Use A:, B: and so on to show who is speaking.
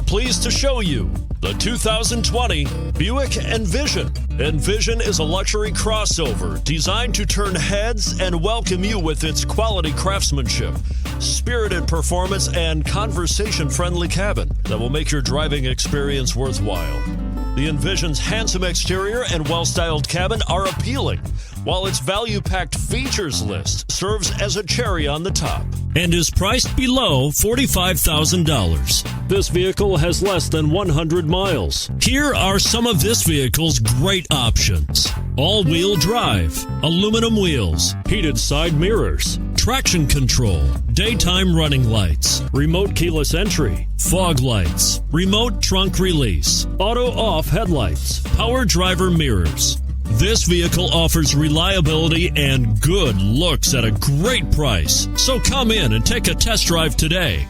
A: are pleased to show you the 2020 Buick Envision. Envision is a luxury crossover designed to turn heads and welcome you with its quality craftsmanship, spirited performance, and conversation-friendly cabin that will make your driving experience worthwhile. The Envision's handsome exterior and well-styled cabin are appealing, while its value-packed features list serves as a cherry on the top and is priced below $45,000. This vehicle has less than 100 miles. Here are some of this vehicle's great options: all-wheel drive, aluminum wheels, heated side mirrors, traction control, daytime running lights, remote keyless entry, fog lights, remote trunk release, auto-off headlights, power driver mirrors. This vehicle offers reliability and good looks at a great price. So come in and take a test drive today.